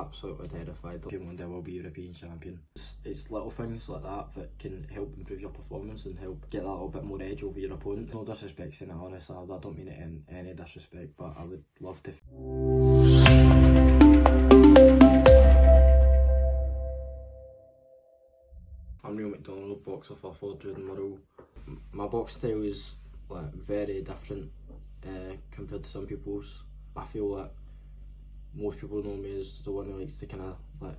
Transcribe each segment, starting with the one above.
absolutely terrified. One day I will be European champion. It's little things like that can help improve your performance and help get that little bit more edge over your opponent. No disrespect saying it, honestly, I don't mean it in any disrespect, but I would love to. I'm Rio McDonald, boxer for Fairytale in Murrow. My box style is like very different compared to some people's. I feel that most people know me as the one who likes to kind of like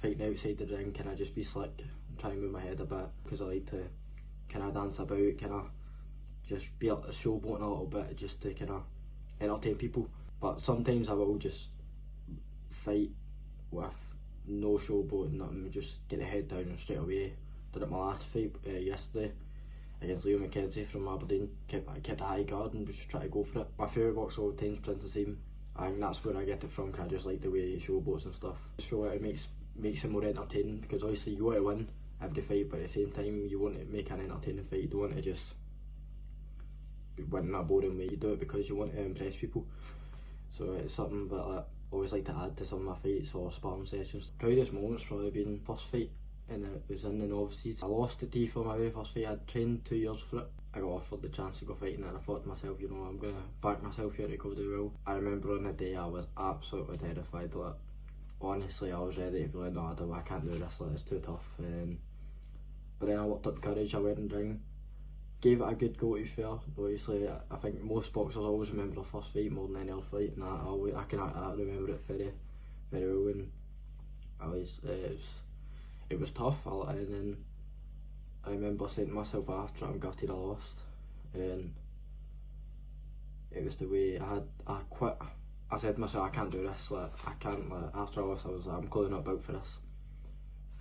fighting outside the ring, kind of just be slick and try and move my head a bit, because I like to kind of dance about, kind of just be a showboating a little bit just to kind of entertain people. But sometimes I will just fight with no showboating, nothing, just get the head down and straight away. Did it my last fight yesterday against Rio McDonald from Aberdeen. I kept a high guard and just try to go for it. My favourite box all the time is Prince of Team. I think that's where I get it from, because I just like the way he showboats and stuff. I just feel like it makes it more entertaining, because obviously you want to win every fight, but at the same time you want to make an entertaining fight. You don't want to just win in a boring way. You do it because you want to impress people. So it's something that I always like to add to some of my fights or sparring sessions. Proudest moment's probably been first fight, and it was in the novices. I lost it for my very first fight. I'd trained 2 years for it. I got offered the chance to go fighting, and I thought to myself, you know, I'm going to back myself here to go do well. I remember on the day I was absolutely terrified. Like, honestly, I was ready to be like, no, I can't do this, like, it's too tough. But then I worked up courage, I went in the ring, gave it a good go, to be fair. Obviously, I think most boxers always remember their first fight more than any other fight, and I remember it very, very well. And it was tough, and then I remember saying to myself after, I'm gutted I lost. And then it was the way I quit. I said to myself, I can't do this, like, I can't, like, after I lost, I was like, I'm clearly not about for this.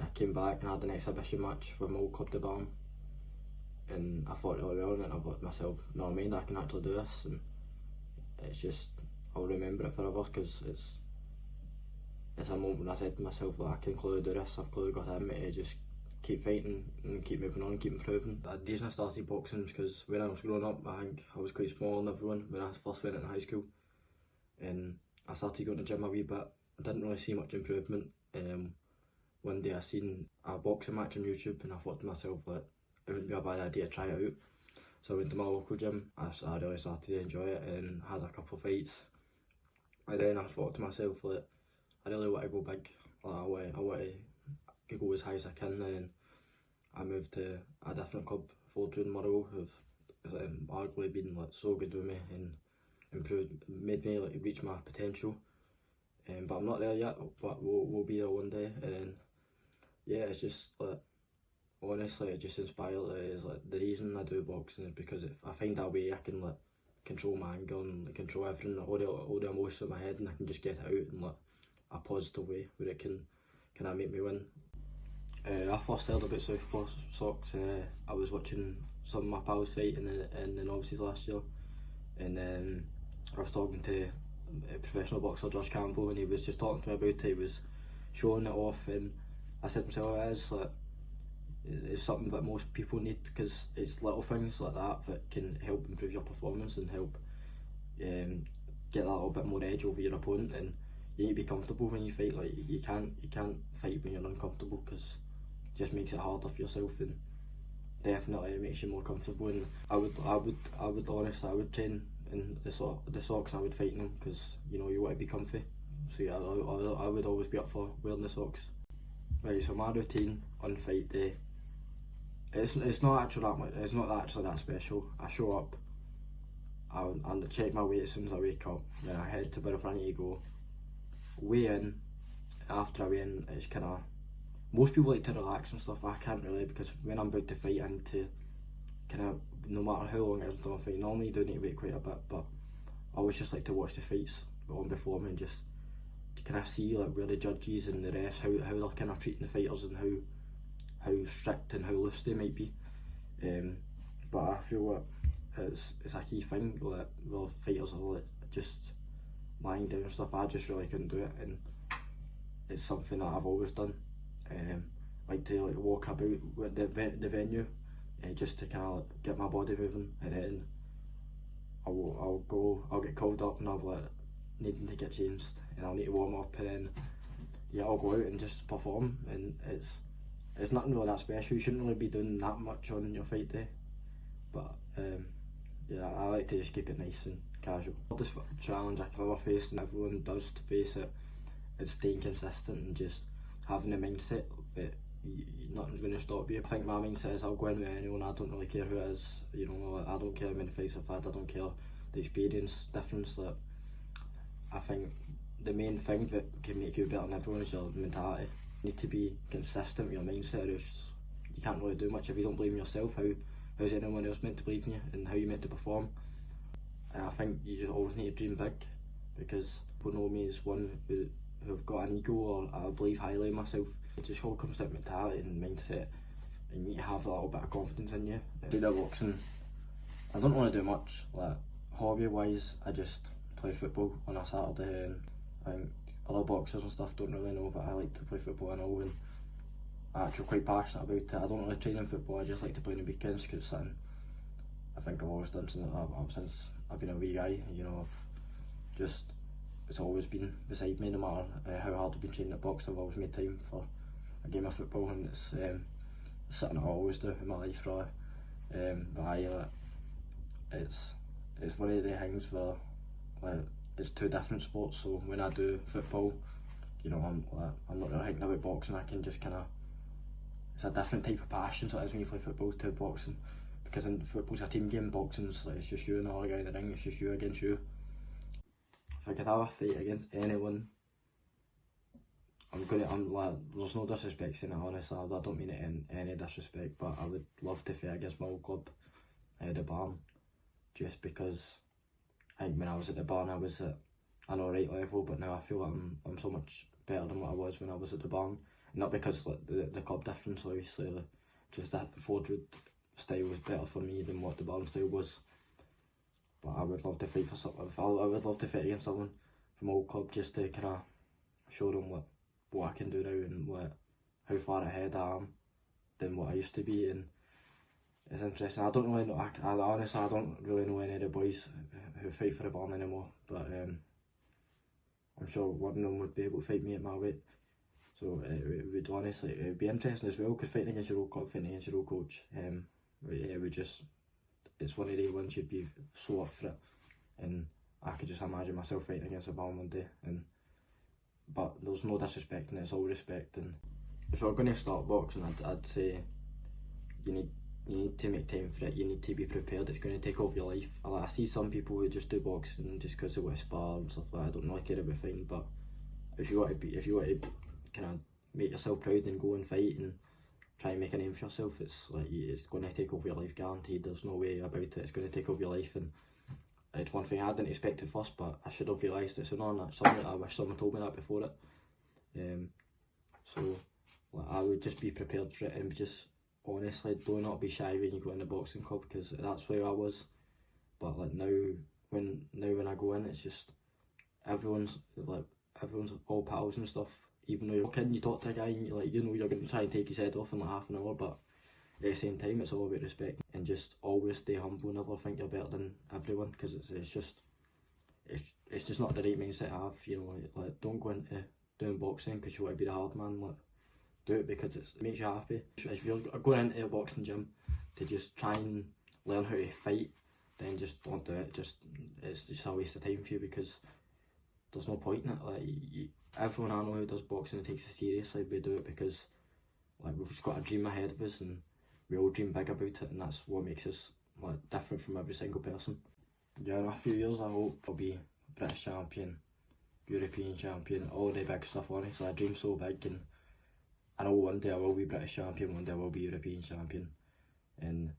I came back and had an exhibition match for my old club de Barn, and I fought really well, and I thought to myself, no, I mean, I can actually do this. And it's just, I'll remember it forever, because it's a moment when I said to myself, like, I can clearly do this, I've clearly got it in me to just keep fighting and keep moving on, keep improving. The reason I started boxing was because when I was growing up, I think I was quite small than everyone when I first went into high school, and I started going to the gym a wee bit. I didn't really see much improvement. One day I seen a boxing match on YouTube, and I thought to myself, like, it wouldn't be a bad idea to try it out. So I went to my local gym. I really started to enjoy it and had a couple of fights, and then I thought to myself, like, I really want to go big. Like, I want to go as high as I can. And I moved to a different club, Fairytale in Murrow, who've arguably been, like, so good with me and made me, like, reach my potential. But I'm not there yet, but we'll be there one day. And then, yeah, it's just, like, honestly, it just inspired. Is like, the reason I do boxing is because if I find a way I can, like, control my anger and, like, control everything, all the emotions in my head, and I can just get it out in, like, a positive way where it can make me win. I first heard about Southpaw socks. I was watching some of my pals fight in the novices last year, and I was talking to a professional boxer, Josh Campbell, and he was just talking to me about it. He was showing it off, and I said to myself, it's something that most people need, because it's little things like that can help improve your performance and help get that little bit more edge over your opponent. And you need to be comfortable when you fight. Like, you can't fight when you're uncomfortable, because it just makes it harder for yourself, and definitely it makes you more comfortable. And I would honestly, I would train in the socks. I would fight in them, because, you know, you want to be comfy. So yeah, I would always be up for wearing the socks. Right, so my routine on fight day, it's not actually that much. It's not actually that special. I show up, I'll check my weight as soon as I wake up. Then I head to wherever I need to go. Weigh in. After I weigh in, it's kind of, most people like to relax and stuff. I can't really, because when I'm about to fight, I need to kind of, no matter how long it is until I fight. Normally you do need to wait quite a bit, but I always just like to watch the fights on before me and just kind of see, like, where the judges and the refs, how they're kind of treating the fighters, and how strict and how loose they might be. But I feel like it's a key thing, like, where fighters are, like, just lying down and stuff. I just really couldn't do it, and it's something that I've always done. Like to, like, walk about the venue, just to kind of, like, get my body moving, and then I'll get called up and I'll be like needing to get changed, and I'll need to warm up, and then yeah, I'll go out and just perform, and it's nothing really that special. You shouldn't really be doing that much on your fight day, but yeah, I like to just keep it nice and casual. The hardest challenge I can ever face, and everyone does to face it, is staying consistent and just having the mindset that nothing's going to stop you. I think my mindset is I'll go in with anyone, I don't really care who it is, you know, I don't care how many fights I've had, I don't care the experience difference. That I think the main thing that can make you better than everyone is your mentality. You need to be consistent with your mindset, or you can't really do much. If you don't believe in yourself, how's anyone else meant to believe in you, and how you meant to perform? And I think you just always need to dream big, because people know me as one who've got an ego, or I believe highly in myself. It just all comes down to mentality and mindset, and you need to have a little bit of confidence in you. Outside boxing, I don't really do much. Like hobby wise, I just play football on a Saturday, and I think other boxers and stuff don't really know that I like to play football and all, and I'm actually quite passionate about it. I don't really train in football, I just like to play on the weekends, because it's something I think I've always done since I've been a wee guy. You know, it's always been beside me, no matter how hard I've been training at box. I've always made time for a game of football, and it's something I always do in my life, really. But it's one of the things where, like, it's two different sports. So when I do football, you know, I'm not really thinking about boxing. I can just kind of, it's a different type of passion. So it is when you play football to boxing, because in football's a team game, boxing's like it's just you and the other guy in the ring. It's just you against you. If I could have a fight against anyone, I'm like, there's no disrespect saying it, honestly, I don't mean it in any disrespect, but I would love to fight against my old club, the Barn, just because I think when I was at the Barn I was at an alright level, but now I feel like I'm so much better than what I was when I was at the Barn. Not because like the club difference, obviously, just that the Fordwood style was better for me than what the Barn style was. But I would love to fight for something. I would love to fight against someone from my old club, just to kind of show them what I can do now, and how far ahead I am than what I used to be. And it's interesting. I don't really know. I honestly, I don't really know any of the boys who fight for the Barn anymore. But I'm sure one of them would be able to fight me at my weight. So it would honestly, it would be interesting as well, because fighting against your old club, fighting against your old coach, it would just, it's one of the ones you'd be so up for it. And I could just imagine myself fighting against a Barn one day. But there's no disrespect, and it's all respect. And if you're going to start boxing, I'd say you need to make time for it. You need to be prepared. It's going to take over your life. I see some people who just do boxing just because they want to spar and stuff like that. I don't really care about fighting, but if you want to kind of make yourself proud and go and fight and try and make a name for yourself, it's going to take over your life, guaranteed. There's no way about it. It's going to take over your life, and it's one thing I didn't expect at first, but I should have realised it sooner. And that's something I wish someone told me that before it. So like, I would just be prepared for it, and just honestly do not be shy when you go in the boxing club, because that's where I was. But like now when I go in, it's just everyone's all pals and stuff. Even though you're a kid and you talk to a guy and you know you're going to try and take his head off in like half an hour, but at the same time it's all about respect, and just always stay humble. Never think you're better than everyone, because it's just not the right mindset to have. You know, like don't go into doing boxing because you want to be the hard man. Like, do it because it makes you happy. If you're going into a boxing gym to just try and learn how to fight, then just don't do it. It's just a waste of time for you, because there's no point in it. Like everyone I know who does boxing and takes it seriously, we do it because like we've just got a dream ahead of us, and we all dream big about it, and that's what makes us like different from every single person. Yeah, in a few years I hope I'll be British champion, European champion, all the big stuff. Honestly, I dream so big, and I know one day I will be British champion, one day I will be European champion, and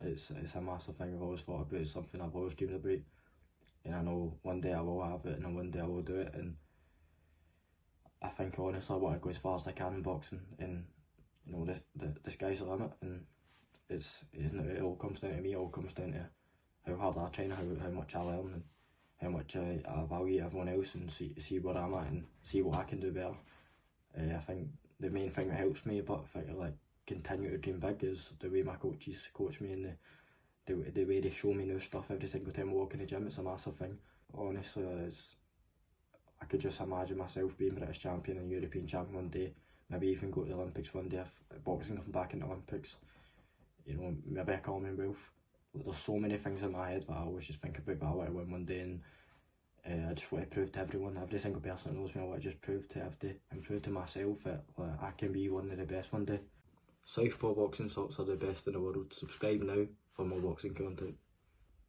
it's a massive thing I've always thought about. It's something I've always dreamed about, and I know one day I will have it, and then one day I will do it. And I think honestly I want to go as far as I can in boxing, and you know the sky's the limit, and it all comes down to me. It all comes down to how hard I train, how much I learn, and how much I value everyone else, and see where I'm at and see what I can do better. I think the main thing that helps me, but if I like continue to dream big, is the way my coaches coach me, and the way they show me new stuff every single time I walk in the gym. It's a massive thing. Honestly, I could just imagine myself being British champion and European champion one day, maybe even go to the Olympics one day if boxing comes back in the Olympics, you know, maybe a Commonwealth. There's so many things in my head that I always just think about that I want to win one day, and I just want to prove to everyone, every single person that knows me, I want to just prove to everybody and prove to myself that like, I can be one of the best one day. Southpaw boxing socks are the best in the world. Subscribe now for more boxing content.